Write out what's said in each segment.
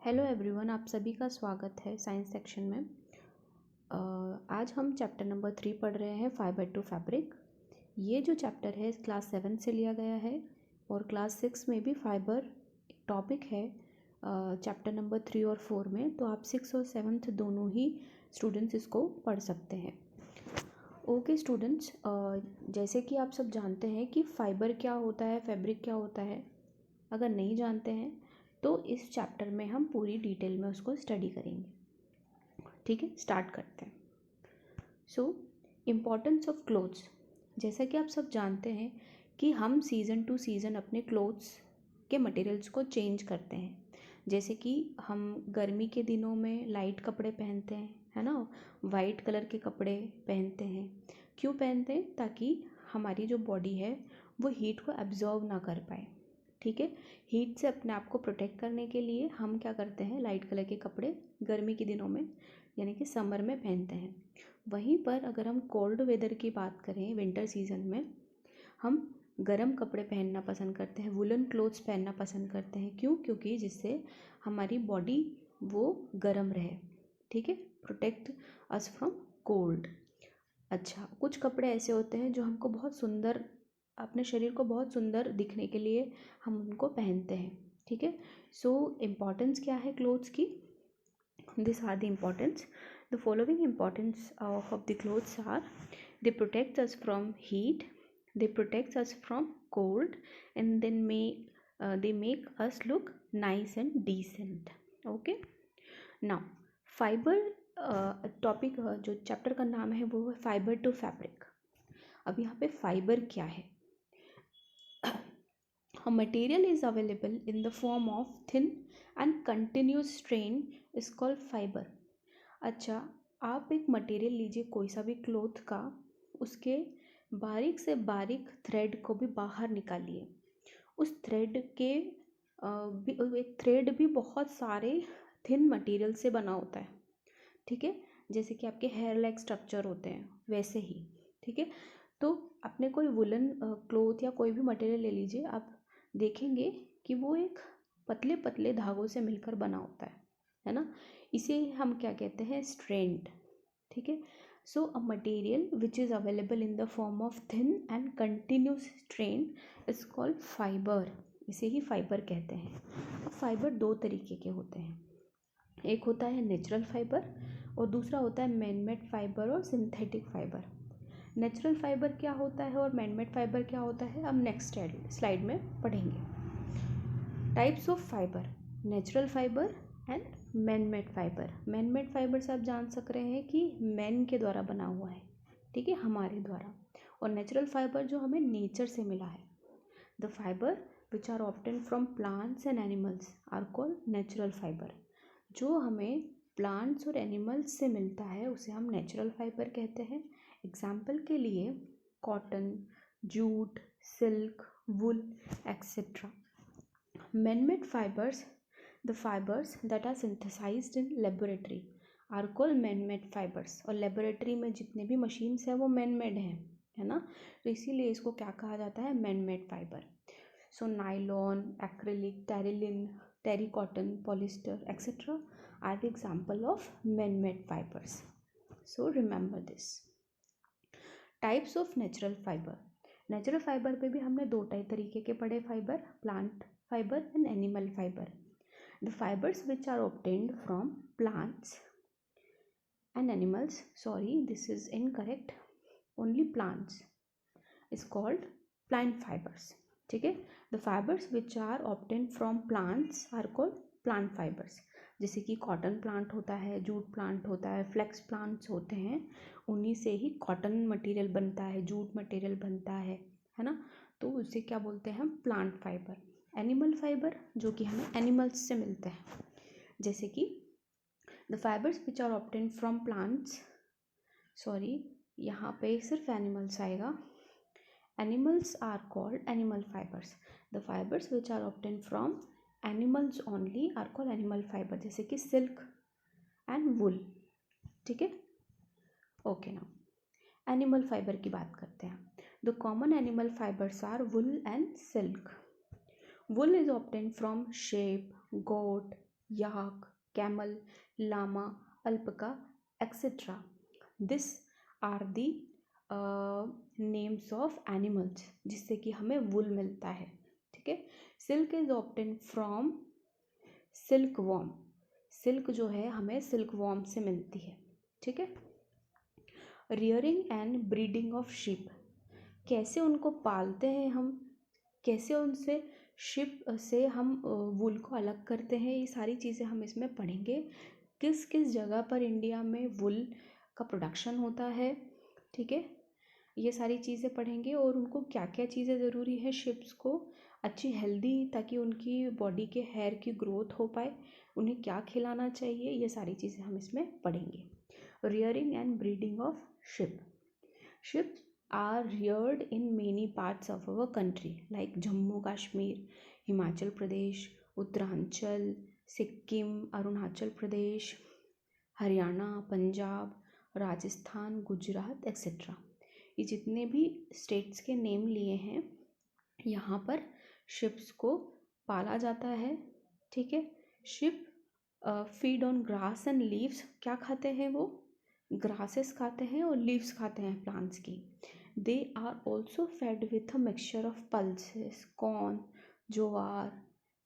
Hello everyone, आप सभी का स्वागत है साइंस सेक्शन में। आज हम चैप्टर नंबर 3 पढ़ रहे हैं, फाइबर टू फैब्रिक। ये जो चैप्टर है क्लास 7 से लिया गया है और क्लास 6 में भी फाइबर टॉपिक है चैप्टर नंबर 3 और 4 में। तो आप 6 और 7 दोनों ही स्टूडेंट्स इसको पढ़ सकते हैं। ओके स्टूडेंट्स, जैसे कि आप सब जानते हैं कि फाइबर क्या होता है, फैब्रिक क्या होता है। अगर नहीं जानते हैं तो इस चैप्टर में हम पूरी डिटेल में उसको स्टडी करेंगे। ठीक है, स्टार्ट करते हैं। सो इम्पॉर्टेंस ऑफ क्लोथ्स। जैसा कि आप सब जानते हैं कि हम सीज़न टू सीज़न अपने क्लोथ्स के मटेरियल्स को चेंज करते हैं। जैसे कि हम गर्मी के दिनों में लाइट कपड़े पहनते हैं, है ना, वाइट कलर के कपड़े पहनते हैं। क्यों पहनते हैं? ताकि हमारी जो बॉडी है वो हीट को एब्जॉर्व ना कर पाए। ठीक है, हीट से अपने आप को प्रोटेक्ट करने के लिए हम क्या करते हैं, लाइट कलर के कपड़े गर्मी के दिनों में यानी कि समर में पहनते हैं। वहीं पर अगर हम कोल्ड वेदर की बात करें, विंटर सीजन में हम गर्म कपड़े पहनना पसंद करते हैं, वुलन क्लोथ्स पहनना पसंद करते हैं। क्यों? क्योंकि जिससे हमारी बॉडी वो गर्म रहे। ठीक है, प्रोटेक्ट अस फ्रॉम कोल्ड। अच्छा, कुछ कपड़े ऐसे होते हैं जो हमको बहुत सुंदर, अपने शरीर को बहुत सुंदर दिखने के लिए हम उनको पहनते हैं। ठीक है, सो इम्पॉर्टेंस क्या है क्लोथ्स की? This are the importance. The following importance of the clothes are: they protect us from heat, they protect us from cold, and then they make us look nice and decent. Okay, now fibre topic, जो chapter का नाम है वो है fibre to fabric. अब यहाँ पे fibre क्या है? A material is available in the form of thin and continuous strain is called fiber. अच्छा, आप एक मटेरियल लीजिए, कोई सा भी क्लोथ का, उसके बारीक से बारीक थ्रेड को भी बाहर निकालिए। उस थ्रेड के एक थ्रेड भी बहुत सारे थिन मटेरियल से बना होता है। ठीक है, जैसे कि आपके हेयर लाइक स्ट्रक्चर होते हैं वैसे ही। ठीक है, तो अपने कोई वुलन क्लोथ या कोई भी मटेरियल ले लीजिए, आप देखेंगे कि वो एक पतले पतले धागों से मिलकर बना होता है ना। इसे हम क्या कहते हैं? स्ट्रैंड। ठीक है, so a material which is available in the form of thin and continuous strand is called fibre. इसे ही फाइबर कहते हैं। अब फाइबर दो तरीके के होते हैं, एक होता है नेचुरल फाइबर और दूसरा होता है मैनमेड फाइबर और सिंथेटिक फाइबर। नेचुरल फाइबर क्या होता है और मैनमेड फाइबर क्या होता है, अब नेक्स्ट स्लाइड में पढ़ेंगे। Types of fibre: natural fibre and manmade fibre. Manmade fibre से आप जान सक रहे हैं कि मैन के द्वारा बना हुआ है, ठीक है, हमारे द्वारा। और नेचुरल फाइबर जो हमें नेचर से मिला है। The fibre which are obtain from plants and animals are called natural fibre. जो हमें प्लांट्स और एनिमल्स से मिलता है उसे हम नेचुरल फाइबर कहते हैं। एग्जाम्पल के लिए cotton, jute, silk, wool etcetera. Manmade fibres, the fibres that are synthesised in laboratory are called manmade fibres. और लेबोरेटरी में जितने भी मशीन्स हैं वो मैनमेड हैं, है ना, तो इसीलिए इसको क्या कहा जाता है? Manmade fibre. So nylon, acrylic, terylene, terry cotton, polyester etcetera are the example of manmade fibres. So remember this. Types of natural fibre. Natural fibre पे भी हमने दो तरीके के पढ़े fibre: plant fibre and animal fibre. The fibres which are obtained from plants and animals, sorry this is incorrect, only plants is called plant fibres. ठीक है, the fibres which are obtained from plants are called plant fibres. जैसे कि cotton plant होता है, jute plant होता है, flex plants होते हैं, उन्हीं से ही कॉटन मटेरियल बनता है, जूट मटेरियल बनता है ना, तो उसे क्या बोलते हैं हम? Plant fibre. एनिमल फाइबर जो कि हमें एनिमल्स से मिलते हैं, जैसे कि the fibres which are obtained from plants, sorry यहाँ पे सिर्फ एनिमल्स आएगा, animals are called animal fibres. The fibres which are obtained from animals only are called animal fibre, जैसे कि सिल्क एंड वुल। ठीक है, ओके, नाउ एनिमल फाइबर की बात करते हैं। The common animal fibres are wool and silk. Wool is obtained from sheep, goat, yak, camel, llama, alpaca, etc. This are the names of animals जिससे कि हमें wool मिलता है, ठीक है। Silk is obtain from silk worm, silk जो है हमें सिल्क वॉर्म से मिलती है, ठीक है। Rearing and breeding of ship, कैसे उनको पालते हैं हम, कैसे उनसे शिप से हम वूल को अलग करते हैं, ये सारी चीज़ें हम इसमें पढ़ेंगे। किस किस जगह पर इंडिया में वुल का प्रोडक्शन होता है, ठीक है, ये सारी चीज़ें पढ़ेंगे। और उनको क्या क्या चीज़ें ज़रूरी है शिप्स को अच्छी हेल्दी, ताकि उनकी बॉडी के हेयर की ग्रोथ हो पाए, उन्हें क्या खिलाना चाहिए, ये सारी चीज़ें हम इसमें पढ़ेंगे। Rearing and breeding of ship, ships are reared in many parts of our country like Jammu Kashmir, Himachal Pradesh, Uttaranchal, Sikkim, Arunachal Pradesh, Haryana, Punjab, Rajasthan, Gujarat etcetera. ये जितने भी स्टेट्स के नेम लिए हैं, यहाँ पर शिप्स को पाला जाता है, ठीक है। Ship feed on grass and leaves, क्या खाते हैं वो, ग्रासेस खाते हैं और लीव्स खाते हैं प्लांट्स की। They are also fed with a mixture of pulses, corn, jowar,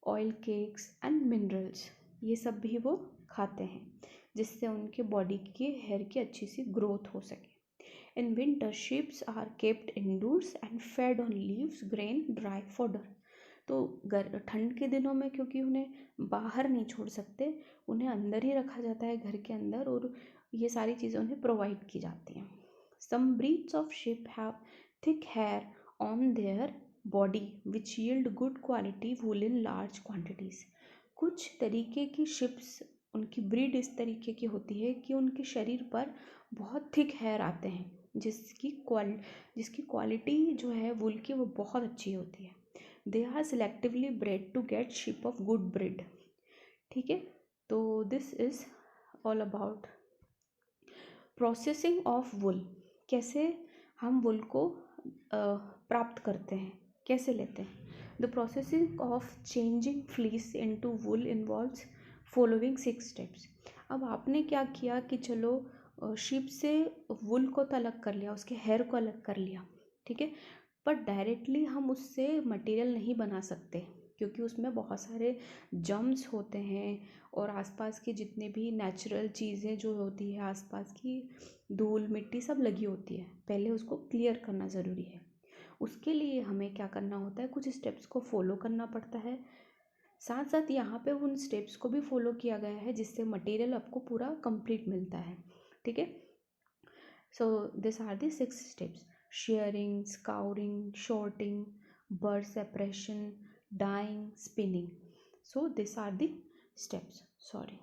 oil cakes and minerals, ये सब भी वो खाते हैं जिससे उनके बॉडी की हेयर की अच्छी सी ग्रोथ हो सके। In winter sheeps are kept indoors and fed on leaves, grain, dry fodder. तो ठंड के दिनों में क्योंकि उन्हें बाहर नहीं छोड़ सकते, उन्हें अंदर ही रखा जाता है घर के अंदर, और ये सारी चीज़ें उन्हें प्रोवाइड की जाती हैं। Some breeds of sheep have thick hair on their body which yield good quality wool in large quantities. कुछ तरीके की शिप्स, उनकी ब्रीड इस तरीके की होती है कि उनके शरीर पर बहुत थिक हेयर आते हैं, जिसकी क्वालिटी जो है वूल की वो बहुत अच्छी होती है। They are selectively bred to get sheep of good breed, ठीक है। तो this is all about processing of wool, कैसे हम वुल को प्राप्त करते हैं, कैसे लेते हैं। The processing of changing fleece into wool involves following 6 steps. अब आपने क्या किया कि चलो शिप से वुल को तो अलग कर लिया, उसके हेयर को अलग कर लिया, ठीक है, पर डायरेक्टली हम उससे मटेरियल नहीं बना सकते क्योंकि उसमें बहुत सारे जर्म्स होते हैं और आसपास के जितने भी नेचुरल चीज़ें जो होती है, आसपास की धूल मिट्टी सब लगी होती है, पहले उसको क्लियर करना ज़रूरी है। उसके लिए हमें क्या करना होता है, कुछ स्टेप्स को फॉलो करना पड़ता है। साथ साथ यहाँ पे उन स्टेप्स को भी फॉलो किया गया है जिससे मटेरियल आपको पूरा कंप्लीट मिलता है, ठीक है। So this are the 6 steps: shearing, scouring, sorting, burr separation, dyeing, spinning. So these are the steps. Sorry.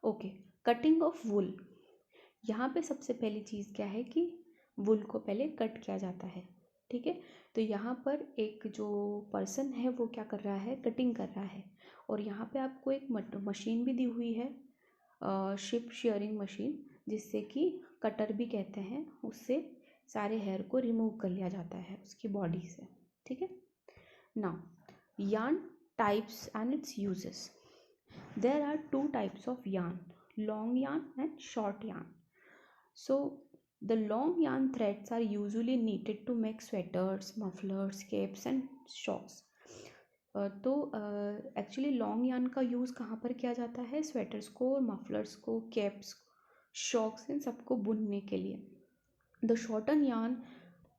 Okay, cutting of wool. यहाँ पे सबसे पहली चीज़ क्या है कि वुल को पहले कट किया जाता है, ठीक है। तो यहाँ पर एक जो पर्सन है वो क्या कर रहा है, कटिंग कर रहा है। और यहाँ पे आपको एक मशीन भी दी हुई है, शिप शेयरिंग मशीन, जिससे कि कटर भी कहते हैं, उससे सारे हेयर को रिमूव कर लिया जाता है उसकी बॉडी से, ठीक है। Now yarn types and its uses. There are 2 types of yarn: long yarn and short yarn. So the long yarn threads are usually knitted to make sweaters, mufflers, capes and shawls. तो actually long yarn का use कहाँ पर किया जाता है, sweaters को और mufflers को, कैप्स, शॉक्स, इन सबको बुनने के लिए। The shorten yarn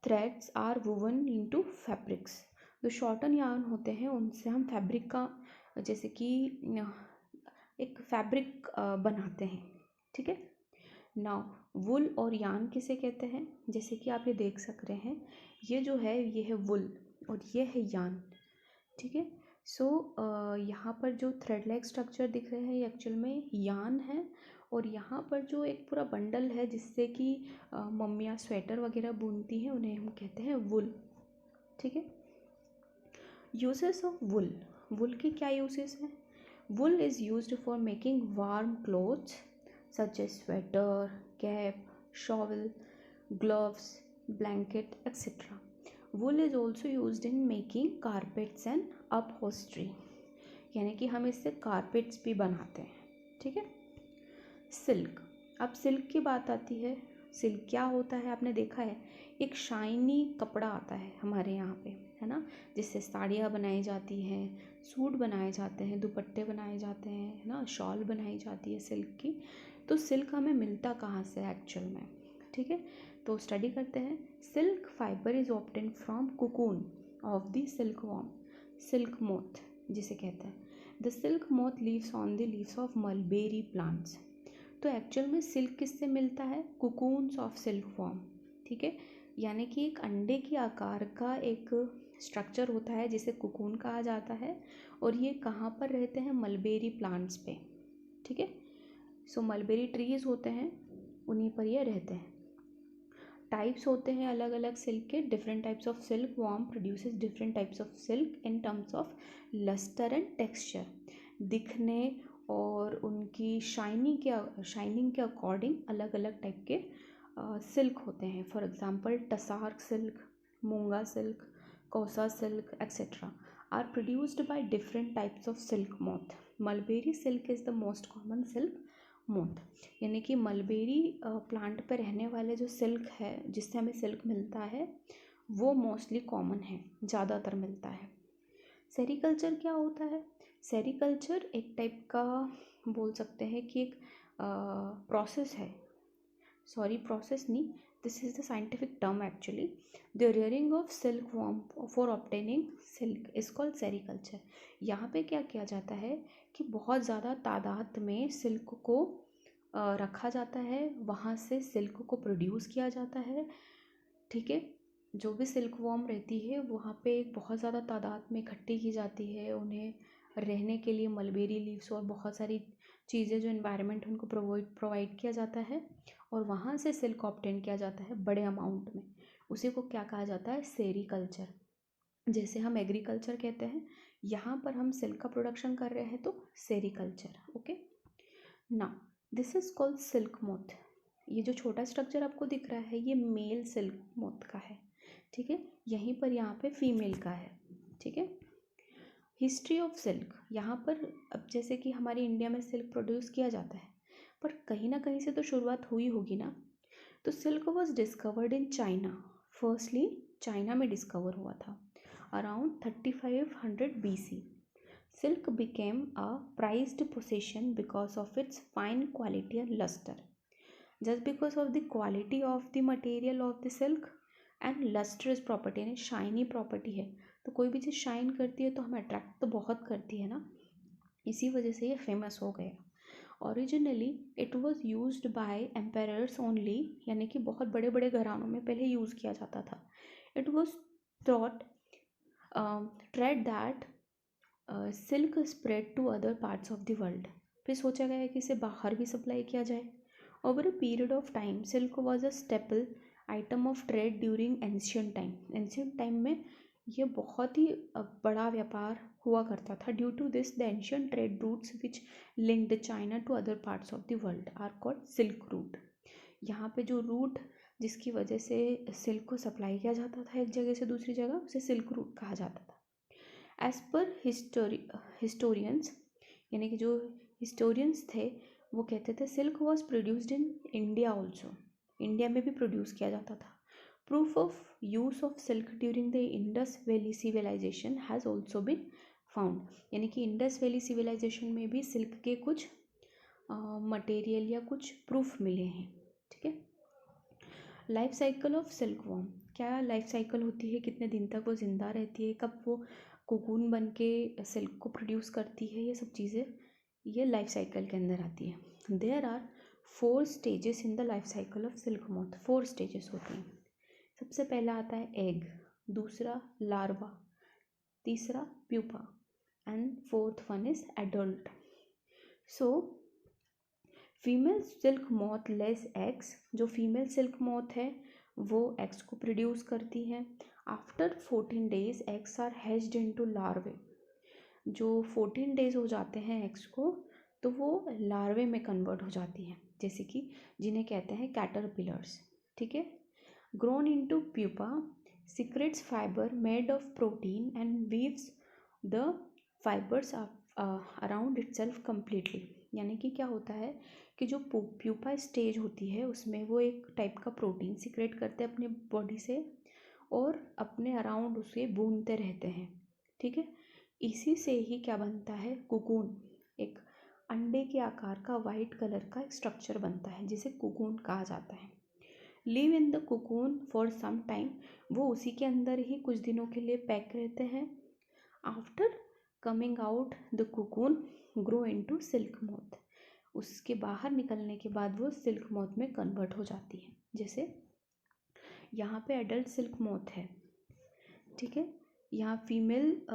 threads are woven into fabrics. जो शॉर्टन यार्न होते हैं उनसे हम फैब्रिक का, जैसे कि एक फैब्रिक बनाते हैं, ठीक है। नाउ वुल और यार्न किसे कहते हैं, जैसे कि आप ये देख सक रहे हैं, ये जो है ये है वुल और ये है यार्न, ठीक है। सो यहाँ पर जो थ्रेड लाइक स्ट्रक्चर दिख रहे हैं ये एक्चुअल में यार्न है, और यहाँ पर जो एक पूरा बंडल है जिससे कि मम्मियाँ स्वेटर वगैरह बुनती हैं उन्हें हम कहते हैं वुल, ठीक है। यूजेस ऑफ वुल, वुल की क्या यूजेस हैं। Wool is used for making warm clothes such as sweater, cap, shawl, gloves, blanket etcetera. Wool is also use in making carpets and upholstery, यानी कि हम इससे कारपेट्स भी बनाते हैं। ठीक है। सिल्क, अब सिल्क की बात आती है। सिल्क क्या होता है, आपने देखा है एक शाइनी कपड़ा आता है हमारे यहाँ पे, है ना, जिससे साड़ियाँ बनाई जाती हैं, सूट बनाए जाते हैं, दुपट्टे बनाए जाते हैं, है ना, शॉल बनाई जाती है सिल्क की। तो सिल्क हमें मिलता कहाँ से एक्चुअल में? ठीक है, तो स्टडी करते हैं। Silk fibre is obtain from cocoon of the silk worm, silk moth जिसे कहते हैं। The silk moth leaves on the leaves of mulberry plants. तो एक्चुअल में सिल्क किससे मिलता है? कुकून्स ऑफ सिल्क वॉर्म। ठीक है, यानी कि एक अंडे की आकार का एक स्ट्रक्चर होता है जिसे कुकून कहा जाता है, और ये कहाँ पर रहते हैं? मलबेरी प्लांट्स पे। ठीक है, सो मलबेरी ट्रीज होते हैं, उन्हीं पर ये रहते हैं। टाइप्स होते हैं अलग अलग सिल्क के। Different types of silk worm produces different types of silk in terms of lustre and texture. दिखने और उनकी शाइनिंग के अकॉर्डिंग अलग अलग टाइप के सिल्क होते हैं। For example tussar silk, muga silk, kosa silk etcetera are produced by different types of silk moth. Mulberry silk is the most common silk moth, यानी कि मलबेरी प्लांट पर रहने वाले जो सिल्क है जिससे हमें सिल्क मिलता है वो मोस्टली कॉमन है, ज़्यादातर मिलता है। सेरीकल्चर क्या होता है? सेरीकल्चर एक टाइप का बोल सकते हैं कि एक प्रोसेस है, सॉरी प्रोसेस नहीं, this is the scientific term actually. The rearing of silk warm for obtaining silk is called sericulture. यहाँ पे क्या किया जाता है कि बहुत ज़्यादा तादाद में सिल्क को रखा जाता है, वहाँ से सिल्क को प्रोड्यूस किया जाता है। ठीक है, जो भी सिल्क वॉर्म रहती है वहाँ पे एक बहुत ज़्यादा तादाद में इकट्ठी की जाती है, उन्हें रहने के लिए मलबेरी लीव्स और बहुत सारी चीज़ें जो इन्वायरमेंट उनको प्रोवाइड किया जाता है, और वहाँ से सिल्क ऑब्टेन किया जाता है बड़े अमाउंट में। उसी को क्या कहा जाता है? सेरीकल्चर। जैसे हम एग्रीकल्चर कहते हैं, यहाँ पर हम सिल्क का प्रोडक्शन कर रहे हैं तो सेरीकल्चर। ओके, ना this is called silk moth. ये जो छोटा स्ट्रक्चर आपको दिख रहा है ये मेल सिल्क मोथ का है। ठीक है, यहीं पर यहाँ पे फीमेल का है। ठीक है, हिस्ट्री ऑफ सिल्क, यहाँ पर अब जैसे कि हमारे इंडिया में सिल्क प्रोड्यूस किया जाता है, पर कहीं ना कहीं से तो शुरुआत हुई होगी ना। तो silk was discovered in China. Firstly China में डिस्कवर हुआ था around 3500 BC. Silk became a prized possession because of its fine quality and luster. Just because of the quality of the material of the silk and lustrous property, यानी shiny property है, तो कोई भी चीज़ shine करती है तो हमें attract तो बहुत करती है ना, इसी वजह से ये फेमस हो गया। Originally it was used by emperors only, यानी कि बहुत बड़े बड़े घरानों में पहले यूज़ किया जाता था। It was thought trade that silk spread to other parts of the world. फिर सोचा गया कि इसे बाहर भी सप्लाई किया जाए। Over a period of time silk was a staple item of trade during ancient time. Ancient time में ये बहुत ही बड़ा व्यापार हुआ करता था। Due to this the ancient trade routes which linked China to other parts of the world are called silk route. यहाँ पे जो रूट जिसकी वजह से सिल्क को सप्लाई किया जाता था एक जगह से दूसरी जगह, उसे सिल्क रूट कहा जाता था। एज पर हिस्टोरियंस, यानी कि जो हिस्टोरियंस थे वो कहते थे silk was produced in India also, India में भी प्रोड्यूस किया जाता था। Proof of use of silk during the Indus valley civilisation has also been found, यानी कि इंडस वैली सिविलाइजेशन में भी सिल्क के कुछ मटेरियल या कुछ प्रूफ मिले हैं। ठीक है, life cycle of silk warm, क्या लाइफ साइकिल होती है, कितने दिन तक वो ज़िंदा रहती है, कब वो कोकून बन के सिल्क को प्रोड्यूस करती है, ये सब चीज़ें ये लाइफ साइकिल के अंदर आती है। There are 4 stages in the life cycle of silk moth. 4 stages होती हैं। सबसे पहला आता है एग, दूसरा लार्वा, तीसरा pupa and fourth one is adult. So female silk moth lays eggs, जो फीमेल सिल्क मॉथ है वो एग्स को प्रोड्यूस करती है। After 14 days eggs are hatched into larvae. जो 14 days हो जाते हैं एग्स को तो वो लार्वे में कन्वर्ट हो जाती हैं, जैसे कि जिन्हें कहते हैं कैटरपिलर्स। ठीक है, grown into pupa, secretes fiber made of protein and weaves the fibers around itself completely। यानी कि क्या होता है कि जो प्यूपा स्टेज होती है उसमें वो एक टाइप का प्रोटीन सिक्रेट करते हैं अपने बॉडी से और अपने अराउंड उसे बूनते रहते हैं। ठीक है, इसी से ही क्या बनता है, कुकून, एक अंडे के आकार का वाइट कलर का एक स्ट्रक्चर बनता है जिसे कुकून कहा जाता है। Live in the cocoon for some time, वो उसी के अंदर ही कुछ दिनों के लिए पैक रहते हैं। After coming out the cocoon grow into silk moth, उसके बाहर निकलने के बाद वो सिल्क मोथ में कन्वर्ट हो जाती है। जैसे यहाँ पे एडल्ट सिल्क मोथ है, ठीक है, यहाँ female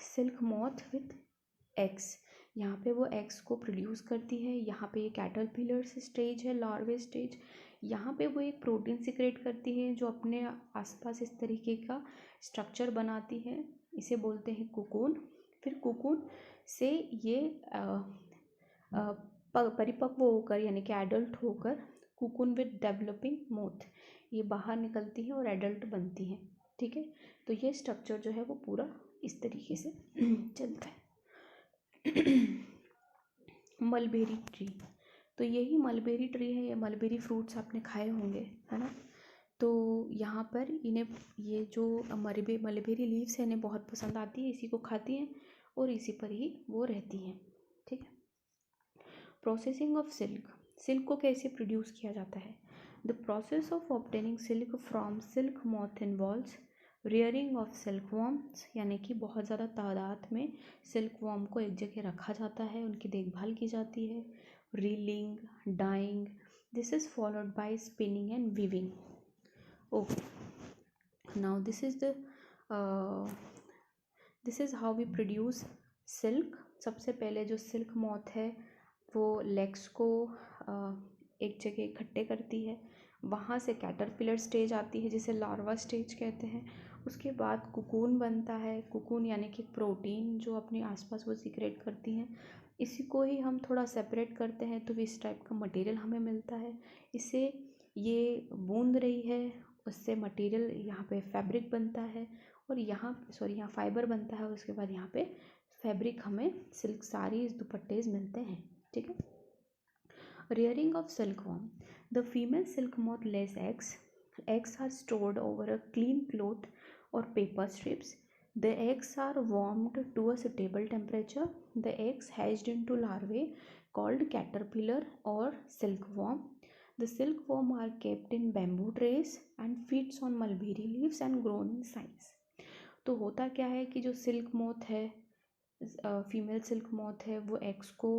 silk moth with eggs, यहाँ पे वो एग्स को प्रोड्यूस करती है। यहाँ पे ये कैटरपिलर स्टेज है, लार्वे स्टेज, यहाँ पे वो एक प्रोटीन सिक्रेट करती है जो अपने आसपास इस तरीके का स्ट्रक्चर बनाती है, इसे बोलते हैं कुकून। फिर कुकून से ये परिपक्व होकर यानी कि एडल्ट होकर कुकून विद डेवलपिंग मोथ, ये बाहर निकलती है और एडल्ट बनती है। ठीक है, तो ये स्ट्रक्चर जो है वो पूरा इस तरीके से चलता है। मलबेरी ट्री, तो यही मलबेरी ट्री है, ये मलबेरी फ्रूट्स आपने खाए होंगे, है ना। तो यहाँ पर इन्हें ये जो मलबेरी लीव्स है इन्हें बहुत पसंद आती है, इसी को खाती हैं और इसी पर ही वो रहती हैं। ठीक है, प्रोसेसिंग ऑफ सिल्क, सिल्क को कैसे प्रोड्यूस किया जाता है। The process of obtaining silk from silk moth involves rearing of silk worms, यानी कि बहुत ज़्यादा तादाद में सिल्क वॉर्म को एक जगह रखा जाता है, उनकी देखभाल की जाती है। Reeling, dyeing, this is followed by spinning and weaving. Okay, now this is how we produce silk. सबसे पहले जो सिल्क मॉथ है वो लेग्स को एक जगह इकट्ठे करती है, वहाँ से कैटरपिलर स्टेज आती है जिसे लार्वा स्टेज कहते हैं। उसके बाद कुकून बनता है, कुकून यानी कि प्रोटीन जो अपने आसपास वो सीक्रेट करती हैं, इसी को ही हम थोड़ा सेपरेट करते हैं तो इस टाइप का मटेरियल हमें मिलता है। इसे ये बूंद रही है, उससे मटेरियल यहाँ पे फैब्रिक बनता है और यहाँ फाइबर बनता है, उसके बाद यहाँ पे फैब्रिक हमें सिल्क साड़ीज़ दुपट्टेज मिलते हैं। ठीक है, rearing of silkworm, the female silk moth lays eggs. Eggs are stored over a clean cloth or paper strips. The eggs are warmed to a suitable temperature. The eggs hatched into larvae called caterpillar or silkworm. The silkworm are kept in bamboo trays and feeds on mulberry leaves and grown in size. तो होता क्या है कि जो silk moth है, female silk moth है, वो eggs को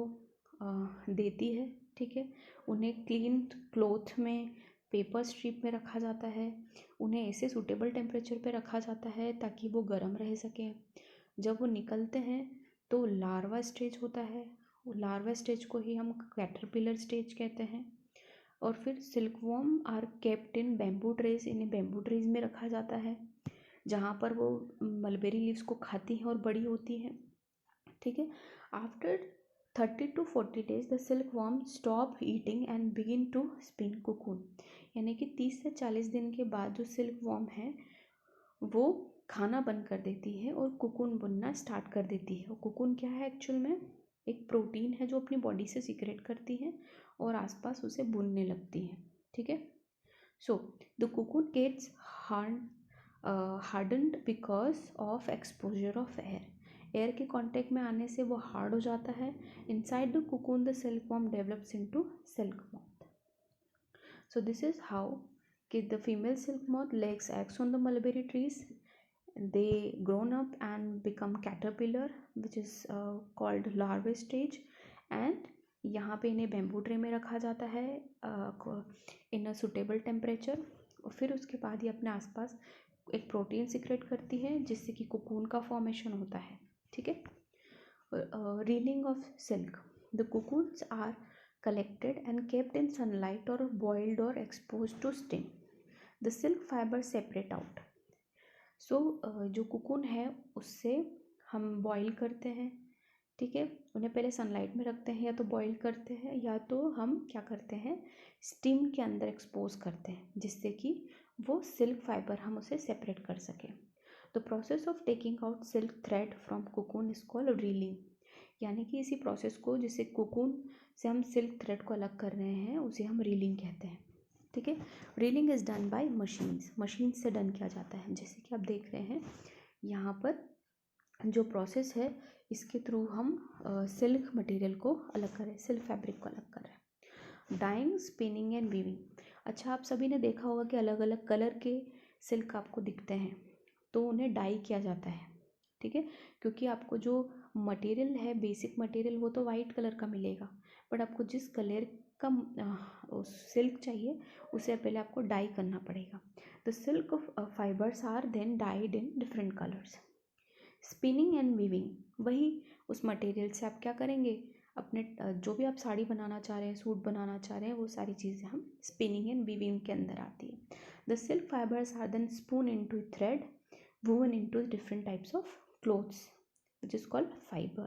देती है। ठीक है, उन्हें क्लीन क्लॉथ में, पेपर स्ट्रिप में रखा जाता है, उन्हें ऐसे सूटेबल टेम्परेचर पे रखा जाता है ताकि वो गर्म रह सकें। जब वो निकलते हैं तो लार्वा स्टेज होता है, वो लार्वा स्टेज को ही हम कैटरपिलर स्टेज कहते हैं। और फिर silkworm are kept in bamboo trays, इन्हें बैम्बू ट्रेज में रखा जाता है जहाँ पर वो मलबेरी लीव्स को खाती हैं और बड़ी होती हैं। ठीक है, after 30 to 40 days the silkworm stop eating and begin to spin cocoon, यानी कि 30 से 40 दिन के बाद जो सिल्कवॉर्म है वो खाना बंद कर देती है और कुकून बुनना स्टार्ट कर देती है। और कुकून क्या है एक्चुअल में, एक प्रोटीन है जो अपनी बॉडी से सीक्रेट करती है और आसपास उसे बुनने लगती है। ठीक है, so the cocoon gets hardened because of exposure of air, air के कांटेक्ट में आने से वो हार्ड हो जाता है। Inside the cocoon the silkworm develops into silk moth. So this is how कि the female silk moth lays eggs on the mulberry trees. They grown up and become caterpillar which is called larvae stage, and यहाँ पे इन्हें bamboo tray में रखा जाता है इन a suitable temperature. और फिर उसके बाद ये अपने आसपास एक प्रोटीन सिक्रेट करती है जिससे कि कुकून का फॉर्मेशन होता है। ठीक है, reeling of silk, the cocoons are collected and kept in sunlight or boiled or exposed to steam. The silk fiber separate out. So जो कुकून है उससे हम बॉईल करते हैं। ठीक है, उन्हें पहले सनलाइट में रखते हैं, या तो बॉईल करते हैं या तो हम क्या करते हैं, स्टीम के अंदर एक्सपोज करते हैं जिससे कि वो सिल्क फाइबर हम उसे सेपरेट कर सकें। The process of taking out silk thread from cocoon is called reeling, यानी कि इसी प्रोसेस को, जिसे कोकून से हम सिल्क थ्रेड को अलग कर रहे हैं, उसे हम रीलिंग कहते हैं। ठीक है, reeling is done by machines, machine से डन किया जाता है। जैसे कि आप देख रहे हैं यहाँ पर जो प्रोसेस है, इसके थ्रू हम सिल्क मटेरियल को अलग कर रहे हैं, सिल्क फैब्रिक को अलग कर रहे हैं। Dyeing, spinning and weaving. अच्छा, आप सभी ने देखा होगा कि अलग अलग कलर के सिल्क आपको दिखते हैं, तो उन्हें डाई किया जाता है। ठीक है, क्योंकि आपको जो मटेरियल है, बेसिक मटेरियल, वो तो वाइट कलर का मिलेगा, बट आपको जिस कलर का सिल्क चाहिए उसे पहले आपको डाई करना पड़ेगा। The silk fibres are then dyed in different colours. Spinning and weaving, वही उस मटेरियल से आप क्या करेंगे, अपने जो भी आप साड़ी बनाना चाह रहे हैं, सूट बनाना चाह रहे हैं, वो सारी चीज़ें हम स्पिनिंग एंड वीविंग के अंदर आती है। The silk fibres are then spun into thread woven into different types of clothes which is called fiber.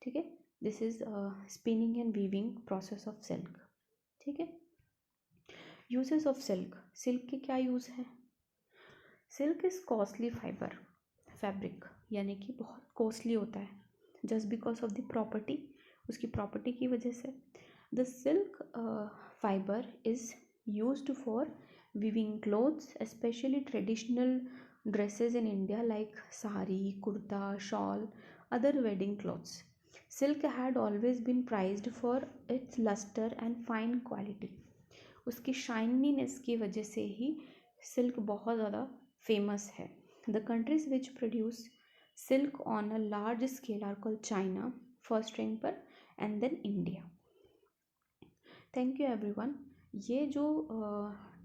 ठीक है, this is spinning and weaving process of silk. ठीक है, uses of silk, silk के क्या यूज़ है? Silk is costly fibre, fabric, यानी कि बहुत कॉस्टली होता है just because of the property, उसकी प्रॉपर्टी की वजह से। The silk fibre is used for weaving clothes, specially traditional dresses in India like sari, kurta, shawl, other wedding clothes. Silk had always been prized for its luster and fine quality. उसकी शाइनीनेस की वजह से ही silk बहुत ज़्यादा famous है। The countries which produce silk on a large scale are called China first rank पर, and then India. Thank you everyone. ये जो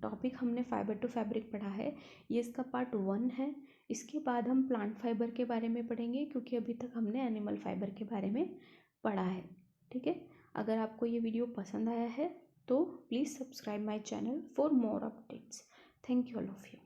टॉपिक हमने फाइबर टू फैब्रिक पढ़ा है, ये इसका पार्ट 1 है। इसके बाद हम प्लांट फाइबर के बारे में पढ़ेंगे, क्योंकि अभी तक हमने एनिमल फाइबर के बारे में पढ़ा है। ठीक है, अगर आपको ये वीडियो पसंद आया है तो please subscribe my channel for more updates. Thank you all of you.